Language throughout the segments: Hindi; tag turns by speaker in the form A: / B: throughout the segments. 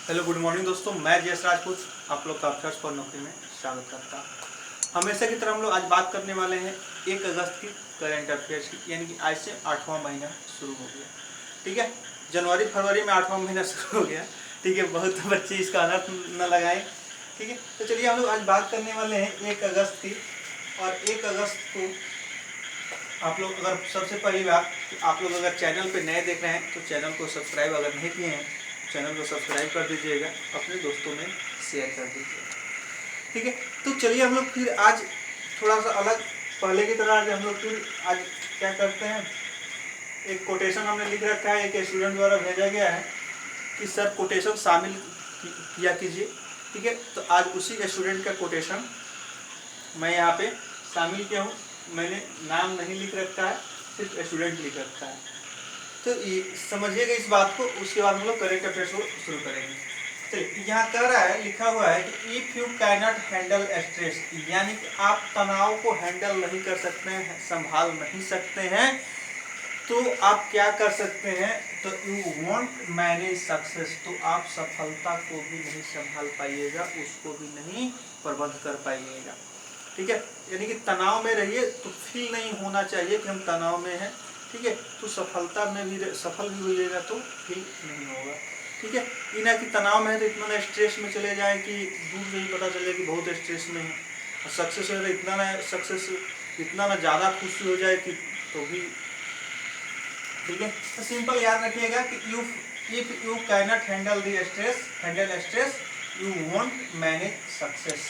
A: हेलो गुड मॉर्निंग दोस्तों, मैं जयेश राजपूत आप लोग का अफसर्स फॉर नौकरी में स्वागत करता हूँ। हमेशा की तरह हम लोग आज बात करने वाले हैं 1 अगस्त की करंट अफेयर्स की, यानी कि आज से 8वां महीना शुरू हो गया। ठीक है, जनवरी फरवरी में 8वां महीना शुरू हो गया। ठीक है, बहुत बच्चे इसका अनर्थ न लगाएं। ठीक है, तो चलिए हम लोग आज बात करने वाले हैं 1 अगस्त की। और 1 अगस्त को आप लोग अगर सबसे पहली बात, आप लोग अगर चैनल पे नए देख रहे हैं तो चैनल को सब्सक्राइब अगर नहीं किए हैं, चैनल को सब्सक्राइब कर दीजिएगा, अपने दोस्तों में शेयर कर दीजिएगा। ठीक है, तो चलिए हम लोग फिर आज थोड़ा सा अलग, पहले की तरह आज हम लोग फिर आज क्या करते हैं, एक कोटेशन हमने लिख रखा है, एक स्टूडेंट द्वारा भेजा गया है कि सर कोटेशन शामिल किया कीजिए। ठीक है, तो आज उसी स्टूडेंट का कोटेशन मैं यहाँ पे शामिल किया हूँ। मैंने नाम नहीं लिख रखा है, सिर्फ स्टूडेंट लिख रखा है। तो समझिएगा इस बात को, उसके बाद हम लोग करेंट अफेयर्स को शुरू करेंगे। चलिए, यहाँ कह रहा है, लिखा हुआ है कि if you cannot handle stress, यानी कि आप तनाव को हैंडल नहीं कर सकते हैं, संभाल नहीं सकते हैं, तो आप क्या कर सकते हैं, तो यू वॉन्ट मैनेज सक्सेस, तो आप सफलता को भी नहीं संभाल पाइएगा, उसको भी नहीं प्रबंध कर पाइएगा। ठीक है, यानी कि तनाव में रहिए तो फील नहीं होना चाहिए कि हम तनाव में हैं। ठीक है, तो सफलता में भी सफल भी होइएगा तो फील नहीं होगा। ठीक है, इना कि तनाव में है तो इतना स्ट्रेस में चले जाए कि दूर से ही पता चले कि बहुत स्ट्रेस में है, और सक्सेस है तो इतना ना ज़्यादा खुशी हो जाए कि तो भी। ठीक है, तो सिंपल याद रखिएगा कि if you cannot handle stress you want manage success.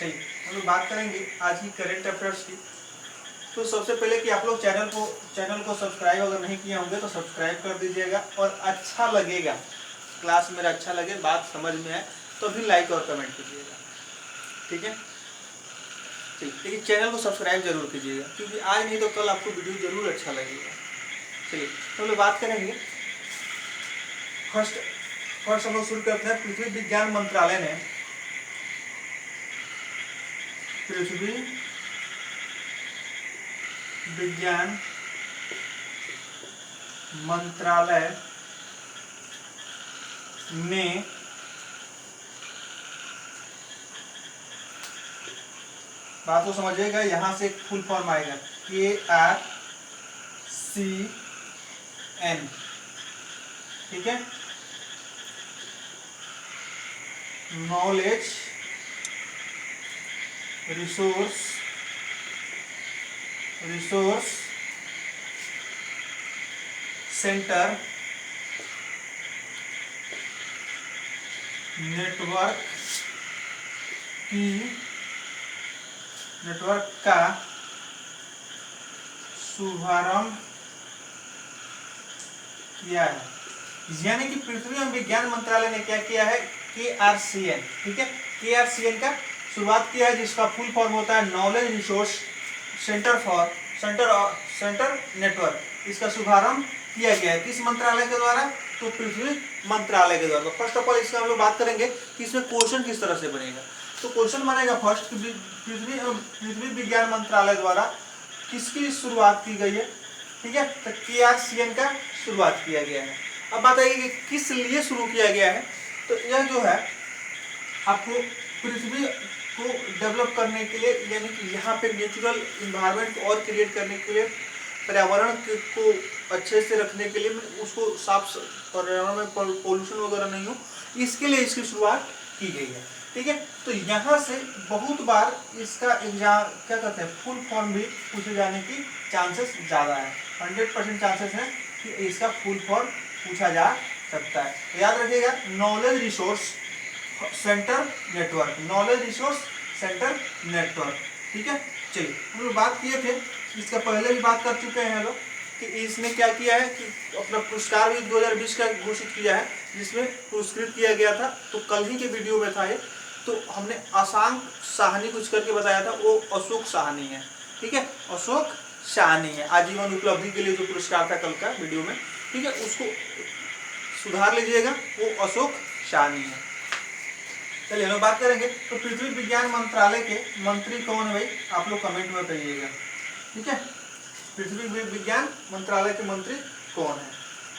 A: चलिए हम लोग बात करेंगे आज की करेंट अफेयर्स की। तो सबसे पहले कि आप लोग चैनल को सब्सक्राइब अगर नहीं किए होंगे तो सब्सक्राइब कर दीजिएगा, और अच्छा लगेगा, क्लास मेरा अच्छा लगे, बात समझ में आए तो भी लाइक और कमेंट कीजिएगा। ठीक है, ठीक, लेकिन चैनल को सब्सक्राइब जरूर कीजिएगा, क्योंकि आज नहीं तो कल आपको वीडियो जरूर अच्छा लगेगा। चलिए तो हम लोग बात करेंगे, फर्स्ट हम लोग शुरू करते हैं। पृथ्वी विज्ञान मंत्रालय ने पृथ्वी विज्ञान मंत्रालय ने बात को समझिएगा, यहां से एक फुल फॉर्म आएगा KRCN। ठीक है, नॉलेज रिसोर्स सेंटर नेटवर्क का शुभारंभ किया है। यानी कि पृथ्वी विज्ञान मंत्रालय ने क्या किया है, KRCN। ठीक है, KRCN का शुरुआत किया है, जिसका फुल फॉर्म होता है नॉलेज रिसोर्स सेंटर नेटवर्क। इसका शुभारंभ किया गया है किस मंत्रालय के द्वारा, तो पृथ्वी मंत्रालय के द्वारा। फर्स्ट ऑफ ऑल इसका हम लोग बात करेंगे कि इसमें क्वेश्चन किस तरह से बनेगा। तो क्वेश्चन बनेगा फर्स्ट, पृथ्वी विज्ञान मंत्रालय द्वारा किसकी शुरुआत की गई है। ठीक है, तो KRCN का शुरुआत किया गया है। अब बात आएगी कि किस लिए शुरू किया गया है। तो यह जो है आपको पृथ्वी को डेवलप करने के लिए, यानी कि यहाँ पे नेचुरल इन्वायरमेंट को और क्रिएट करने के लिए, पर्यावरण को अच्छे से रखने के लिए, उसको साफ पर्यावरण में पोल्यूशन वगैरह नहीं हो, इसके लिए इसकी शुरुआत की गई है। ठीक है, तो यहाँ से बहुत बार इसका एग्जाम क्या कहते हैं, फुल फॉर्म भी पूछे जाने की चांसेस ज़्यादा है। 100% चांसेस है कि इसका फुल फॉर्म पूछा जा सकता है। तो याद रखिएगा, नॉलेज रिसोर्स सेंटर नेटवर्क। ठीक है, चलिए हम लोग बात किए थे, इसका पहले भी बात कर चुके हैं लोग कि इसने क्या किया है कि अपना पुरस्कार भी 2020 का घोषित किया है, जिसमें पुरस्कृत किया गया था। तो कल ही के वीडियो में था ये, तो हमने अशांक साहनी कुछ करके बताया था, वो अशोक साहनी है। ठीक है, अशोक साहनी है, आजीवन उपलब्धि के लिए जो पुरस्कार था कल का वीडियो में। ठीक है, उसको सुधार लीजिएगा, वो अशोक साहनी है। चलिए हम लोग बात करेंगे, तो पृथ्वी विज्ञान मंत्रालय के मंत्री कौन है भाई, आप लोग कमेंट में बताइएगा। ठीक है, पृथ्वी विज्ञान मंत्रालय के मंत्री कौन है।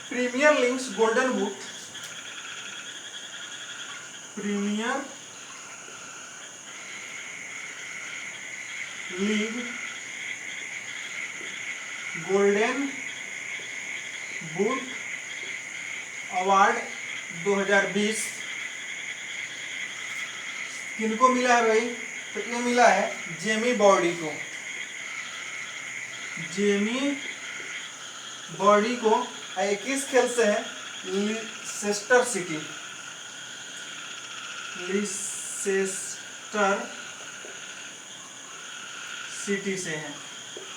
A: Premier links golden book Premier League golden boot award 2020 किनको मिला है भाई? तो ये मिला है जेमी वार्डी को। जेमी वार्डी को किस खेल से है? लीसेस्टर सिटी, लीसेस्टर सिटी से है।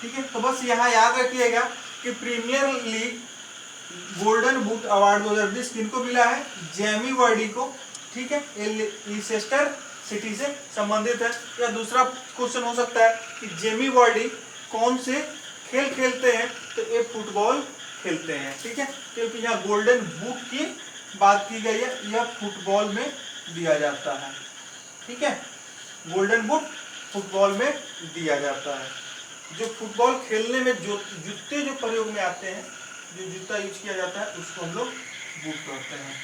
A: ठीक है, तो बस यहाँ याद रखिएगा कि Premier League golden boot award 2020 किनको मिला है? जेमी वार्डी को। ठीक है, ये लीसेस्टर सिटी से संबंधित है। या दूसरा क्वेश्चन हो सकता है कि जेमी वार्डी कौन से खेल खेलते हैं? तो ये फुटबॉल खेलते हैं। ठीक है, क्योंकि यहाँ गोल्डन बूट की बात की गई है, यह फुटबॉल में दिया जाता है। ठीक है, गोल्डन बूट फुटबॉल में दिया जाता है। जो फुटबॉल खेलने में जो जूते जो प्रयोग में आते हैं, जो जूता यूज किया जाता है, उसको हम लोग बूट कहते हैं।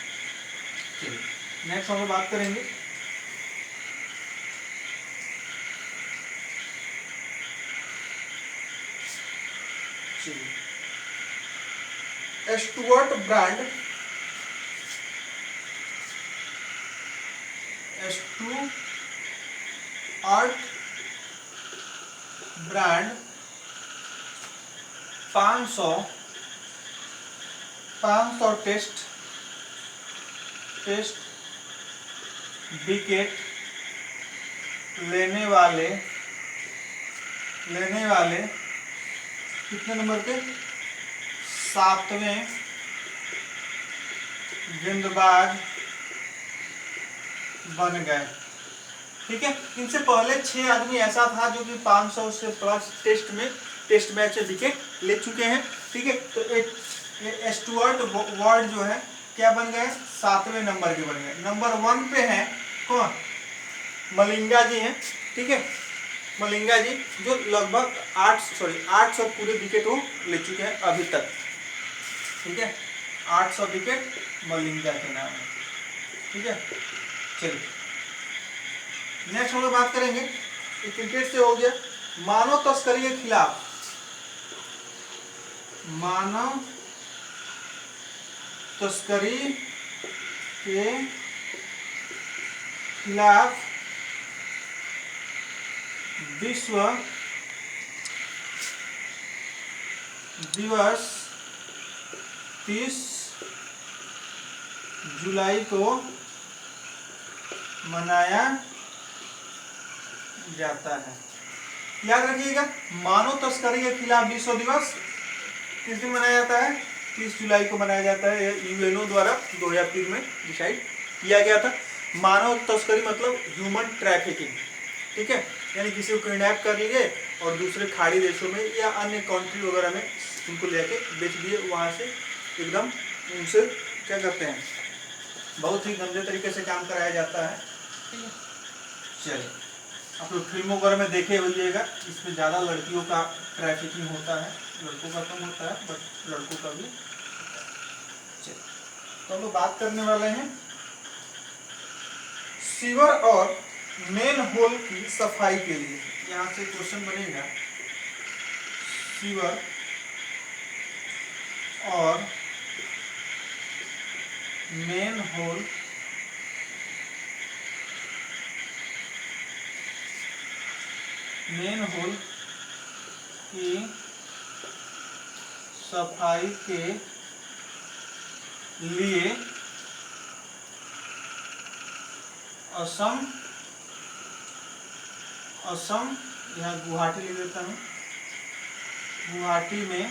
A: चलिए नेक्स्ट हम लोग बात करेंगे Stuart Broad, Stuart Broad 500 test wicket लेने वाले कितने नंबर के? 7वें गेंदबाज बन गए। ठीक है, इनसे पहले 6 आदमी ऐसा था जो कि 500 से प्लस टेस्ट मैच में विकेट ले चुके हैं। ठीक है, तो ये स्टुअर्ट वार्ड जो है क्या बन गए? 7वें नंबर के बन गए। नंबर 1 पे हैं कौन? मलिंगा जी हैं। ठीक है, मलिंगा जी जो लगभग 800 पूरे विकेट वो ले चुके हैं अभी तक। ठीक है, 800 विकेट मलिंगा के नाम है। ठीक है, चलिए नेक्स्ट हम लोग बात करेंगे, क्रिकेट से हो गया। मानव तस्करी के खिलाफ, मानव तस्करी के खिलाफ विश्व दिवस 30 जुलाई को मनाया जाता है। याद रखिएगा, मानव तस्करी के खिलाफ विश्व दिवस किस दिन मनाया जाता है? 30 जुलाई को मनाया जाता है। यूएनओ द्वारा 2003 में डिसाइड किया गया था। मानव तस्करी मतलब ह्यूमन ट्रैफिकिंग। ठीक है, यानी किसी को किडनैप कर लिए और दूसरे खाड़ी देशों में या अन्य कंट्री वगैरह में उनको लेके बेच दिए, वहाँ से एकदम उनसे क्या करते हैं, बहुत ही गंदे तरीके से काम कराया जाता है। ठीक है, चलिए आप लोग फिल्मों वगैरह में देखे होइएगा, इसमें ज़्यादा लड़कियों का ट्रैफिकिंग होता है, लड़कों का कम होता है, बट लड़कों का भी। चलिए तो हम लोग बात करने वाले हैं सीवर और मेन होल की सफाई के लिए। यहाँ से क्वेश्चन बनेगा, सीवर और मेन होल की सफाई के लिए असम, यहाँ गुवाहाटी लिख देता हूँ, गुवाहाटी में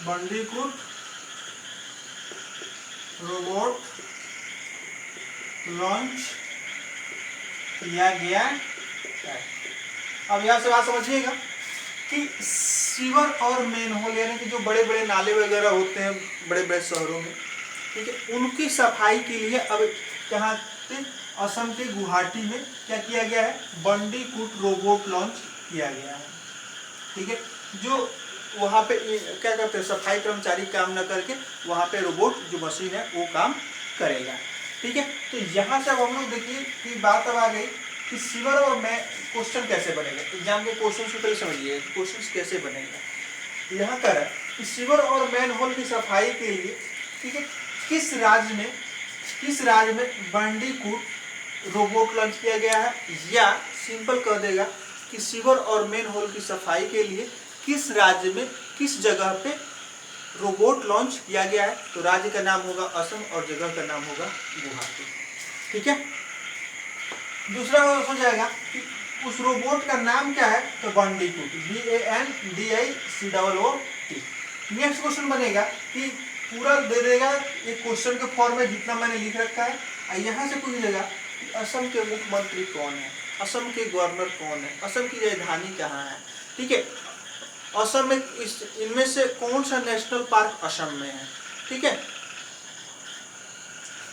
A: बंदीकुट रोबोट लॉन्च किया गया है। अब यहाँ से बात समझिएगा कि सीवर और मेन होल यानी कि जो बड़े बड़े नाले वगैरह होते हैं बड़े बड़े शहरों में, ठीक है, उनकी सफाई के लिए अब कहाँ पे, असम के गुवाहाटी में क्या किया गया है, बंडीकूट रोबोट लॉन्च किया गया है। ठीक है, जो वहाँ पे क्या करते हैं, सफाई कर्मचारी काम न करके वहाँ पे रोबोट जो मशीन है वो काम करेगा। ठीक है, तो यहाँ से अब हम लोग देखिए कि बात अब आ गई कि सीवर और मैं क्वेश्चन कैसे बनेगा। एग्जाम के क्वेश्चन को पहले समझिए, क्वेश्चन कैसे बनेगा। यहाँ कर कि सीवर और मैन होल की सफाई के लिए, ठीक है, किस राज्य में बंडीकूट रोबोट लॉन्च किया गया है, या सिंपल कर देगा कि सीवर और मेन होल की सफाई के लिए किस राज्य में किस जगह पे रोबोट लॉन्च किया गया है। तो राज्य का नाम होगा असम और जगह का नाम होगा गुवाहाटी। ठीक है, दूसरा हो जाएगा कि उस रोबोट का नाम क्या है, तो बंडीकूट, BANDICOOT। नेक्स्ट क्वेश्चन बनेगा कि पूरा दे देगा एक क्वेश्चन के फॉर्म में जितना मैंने लिख रखा है, यहाँ से पूछ देगा कि असम के मुख्यमंत्री कौन है, असम के गवर्नर कौन है, असम की राजधानी कहाँ है। ठीक है, असम में इनमें से कौन सा नेशनल पार्क असम में है। ठीक है,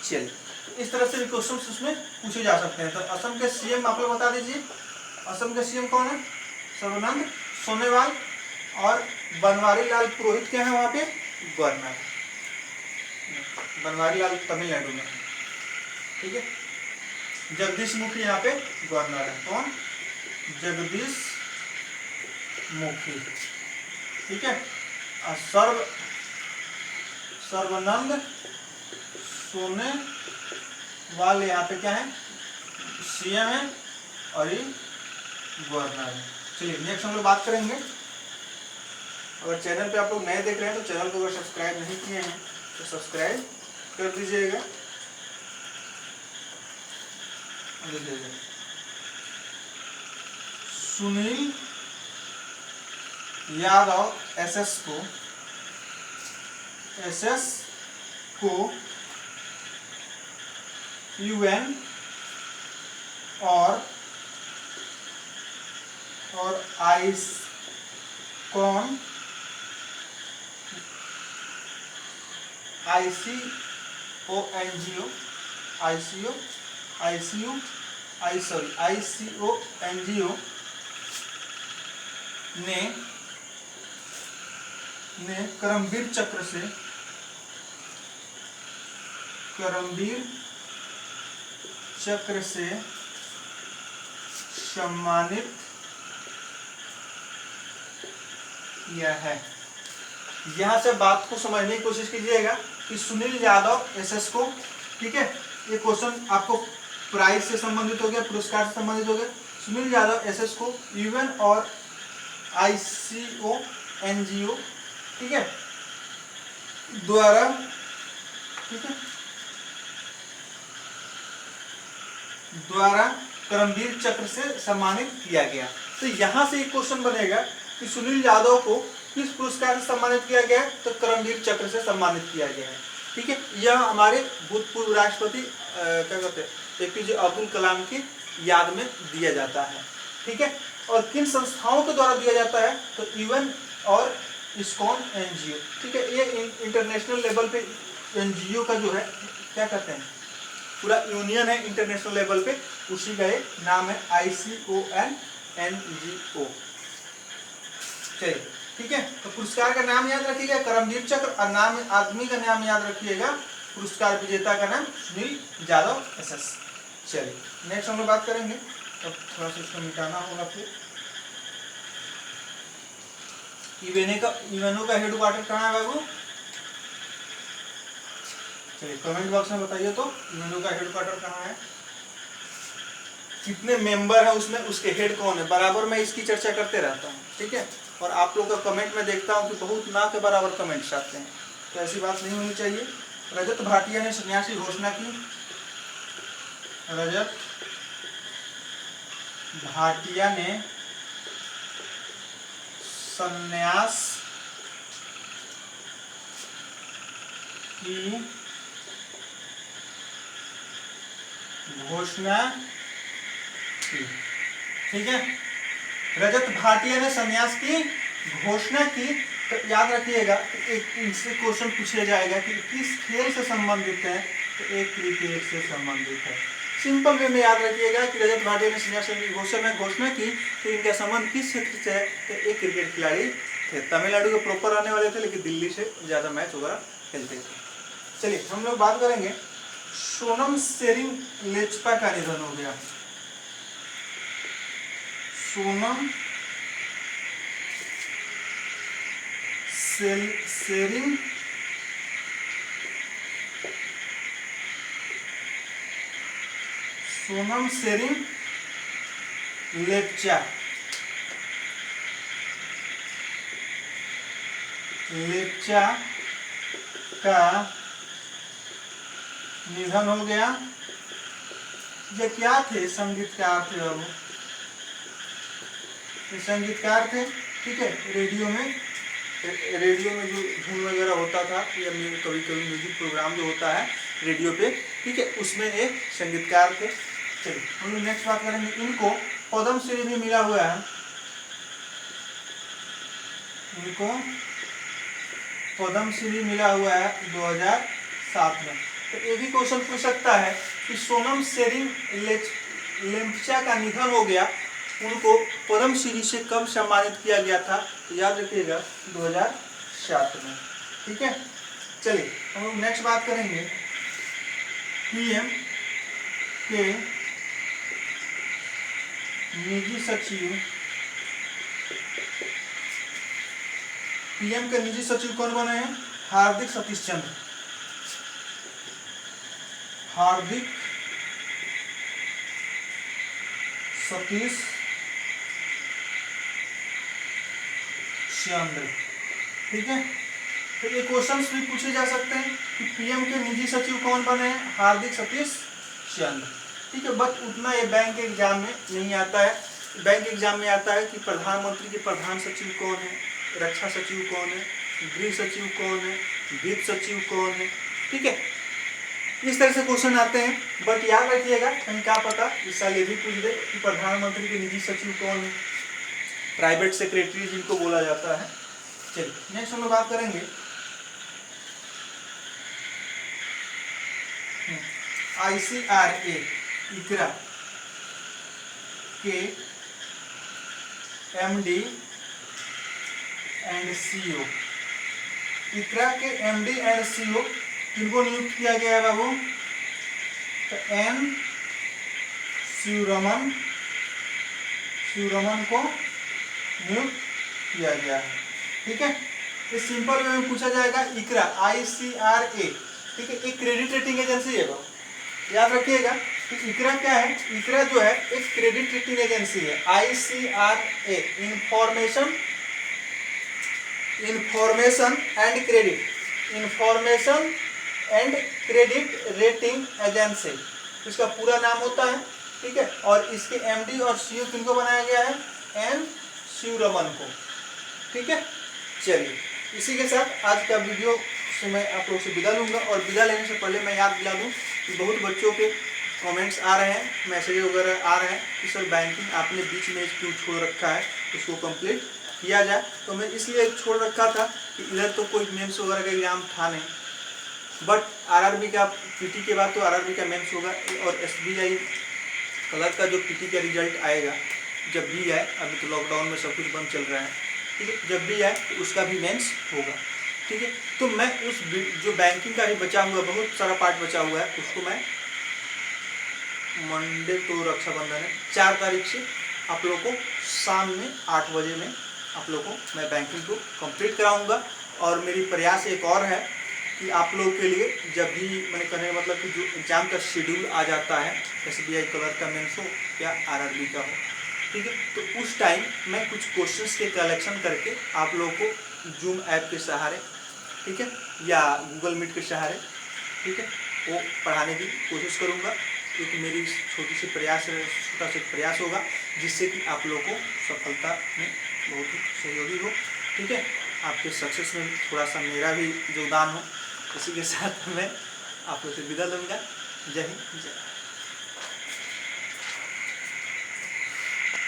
A: चलिए इस तरह से भी क्वेश्चन उसमें पूछे जा सकते हैं। तो असम के सीएम आप लोग बता दीजिए, असम के सीएम कौन है, सर्बानंद सोनोवाल, और बनवारी लाल पुरोहित क्या है वहाँ पे, गवर्नर। बनवारी लाल तमिलनाडु में। ठीक है, जगदीश मुखी यहाँ पे गवर्नर है, कौन, जगदीश मुखी। ठीक है, सर्बानंद सोनोवाल यहाँ पे क्या है, सीएम है और ये गवर्नर है। चलिए नेक्स्ट हम लोग बात करेंगे। अगर चैनल पे आप लोग नए देख रहे हैं तो चैनल को अगर सब्सक्राइब नहीं किए हैं तो सब्सक्राइब कर दीजिएगा। सुनील यादव एसएस को यूएन और आईसीओ एनजीओ ने करमवीर चक्र से सम्मानित किया है। यहाँ से बात को समझने की कोशिश कीजिएगा कि सुनील यादव एसएस को, ठीक है, ये क्वेश्चन आपको प्राइज से संबंधित हो गया, पुरस्कार से संबंधित हो गया। सुनील यादव एसएस को यूएन और आईसीओ एनजीओ, ठीक है, द्वारा, ठीक है, करमवीर चक्र से सम्मानित किया गया। तो यहाँ से एक क्वेश्चन बनेगा कि सुनील यादव को किस पुरस्कार से सम्मानित किया गया है, तो करमवीर चक्र से सम्मानित किया गया है। ठीक है, यह हमारे भूतपूर्व राष्ट्रपति क्या कहते हैं, एपीजे अब्दुल कलाम की याद में दिया जाता है। ठीक है, और किन संस्थाओं के द्वारा दिया जाता है, तो यूएन और इस्कॉन एनजीओ। ठीक है, ये इंटरनेशनल लेवल पे एनजीओ का जो है क्या कहते हैं, पूरा यूनियन है इंटरनेशनल लेवल पे, उसी का एक नाम है ICON NGO। चलिए ठीक है, तो पुरस्कार का नाम याद रखिएगा करमवीर चक्र, और नाम आदमी का नाम याद रखिएगा, पुरस्कार विजेता का नाम सुनील यादव एसएस। चलिए नेक्स्ट हम लोग बात करेंगे, तब थोड़ा सा इसको मिटाना होगा। फिर यूएनओ का हेडक्वार्टर कहाँ है बाबू, चलिए कमेंट बॉक्स में बताइए तो यूएनओ का हेडक्वार्टर कहाँ है, कितने मेंबर हैं उसमें, उसके हेड कौन है। बराबर मैं इसकी चर्चा करते रहता हूँ। ठीक है, और आप लोग का कमेंट में देखता हूँ कि बहुत ना के बराबर कमेंट्स आते हैं, तो ऐसी बात नहीं होनी चाहिए। रजत भाटिया ने संन्यास की घोषणा की, रजत भाटिया ने संन्यास की घोषणा की। ठीक है, रजत भाटिया ने संन्यास की घोषणा की। तो याद रखिएगा, एक इनसे क्वेश्चन पूछा जाएगा कि किस खेल से संबंधित है, तो एक क्रिकेट से संबंधित है। सिंपल वे में याद रखिएगा कि रजत भाटिया ने सीनियर संघ की घोषणा की तो इनका संबंध किस क्षेत्र से है, तो एक क्रिकेट खिलाड़ी थे, तमिलनाडु के प्रॉपर रहने वाले थे, लेकिन दिल्ली से ज़्यादा मैच वगैरह खेलते थे। चलिए हम लोग बात करेंगे, सोनम शेरिंग लेप्चा का निधन हो गया। सोनम शेरिंग लेप्चा का निधन हो गया। ये क्या थे, संगीतकार थे, बाबू ये संगीतकार थे, ठीक है। रेडियो में जो धुन वगैरह होता था या कभी कभी म्यूजिक प्रोग्राम जो होता है रेडियो पे, ठीक है, उसमें एक संगीतकार थे। चलिए हम लोग नेक्स्ट बात करेंगे, इनको पद्मश्री भी मिला हुआ है, इनको पद्मश्री मिला हुआ है 2007 में। तो ये भी क्वेश्चन पूछ सकता है कि सोनम शेरिंग लेप्चा का निधन हो गया, उनको पद्मश्री से कब सम्मानित किया गया था, तो याद रखिएगा 2007 में, ठीक है। चलिए हम लोग नेक्स्ट बात करेंगे, पीएम के निजी सचिव कौन बने हैं, हार्दिक सतीश चंद्र ठीक है। तो ये क्वेश्चंस भी पूछे जा सकते हैं कि पीएम के निजी सचिव कौन बने हैं, हार्दिक सतीश चंद्र, ठीक है। बट उतना ये बैंक एग्जाम में नहीं आता है। बैंक एग्जाम में आता है कि प्रधानमंत्री के प्रधान सचिव कौन है, रक्षा सचिव कौन है, गृह सचिव कौन है, वित्त सचिव कौन है, ठीक है। इस तरह से क्वेश्चन आते हैं। बट याद रखिएगा, कहीं क्या पता इस साल ये भी पूछ दे कि प्रधानमंत्री के निजी सचिव कौन है, प्राइवेट सेक्रेटरी जिनको बोला जाता है। चलिए नेक्स्ट हम लोग बात करेंगे, ICRA इकरा के MD एंड CEO, इकरा के MD एंड CEO किनको नियुक्त किया गया है बाबू, तो N शिवरमन को नियुक्त किया गया है, ठीक है। ये सिंपल वे में पूछा जाएगा, इकरा ICRA, ठीक है, एक क्रेडिट रेटिंग एजेंसी है बाबू, याद रखिएगा कि इकरा क्या है, इकरा जो है एक क्रेडिट रेटिंग एजेंसी है। ICRA information and credit rating agency, इसका पूरा नाम होता है, ठीक है। और इसके MD और CEO किनको बनाया गया है, N शिवरमन को, ठीक है। चलिए इसी के साथ आज का वीडियो से मैं आप लोग से विदा लूँगा। और विदा लेने से पहले मैं याद दिला दूँ कि बहुत बच्चों के कमेंट्स आ रहे हैं, मैसेज वगैरह आ रहे हैं कि सर बैंकिंग आपने बीच में क्यों छोड़ रखा है, उसको कंप्लीट किया जाए। तो मैं इसलिए छोड़ रखा था कि इधर तो कोई मेंस वगैरह का एग्जाम था नहीं, बट RRB का PT के बाद तो RRB का मेंस होगा, और SBI क्लर्क का जो PT का रिजल्ट आएगा जब भी आए, अभी तो लॉकडाउन में सब कुछ बंद चल रहा है, ठीक है, जब भी आए तो उसका भी मेंस होगा, ठीक है। तो मैं उस जो बैंकिंग का भी बचा हुआ बहुत सारा पार्ट बचा हुआ है, उसको मैं मंडे तो रक्षाबंधन है 4 तारीख से आप लोग को शाम में 8 बजे में आप लोग को मैं बैंकिंग को कंप्लीट कराऊंगा। और मेरी प्रयास एक और है कि आप लोगों के लिए जब भी मैंने कहने का मतलब कि जो एग्ज़ाम का शेड्यूल आ जाता है, SBI क्लर्क का मेंस हो या RRB का हो, ठीक है, तो उस टाइम मैं कुछ क्वेश्चंस के कलेक्शन करके आप लोगों को जूम ऐप के सहारे, ठीक है, या गूगल मीट के सहारे, ठीक है, वो पढ़ाने की कोशिश करूँगा। एक मेरी छोटा सा प्रयास होगा जिससे कि आप लोगों को सफलता में बहुत ही सहयोगी हो, ठीक है, आपके सक्सेस में थोड़ा सा मेरा भी योगदान हो। इसी के साथ मैं आप लोग से विदा लूँगा। जय हिंद, जय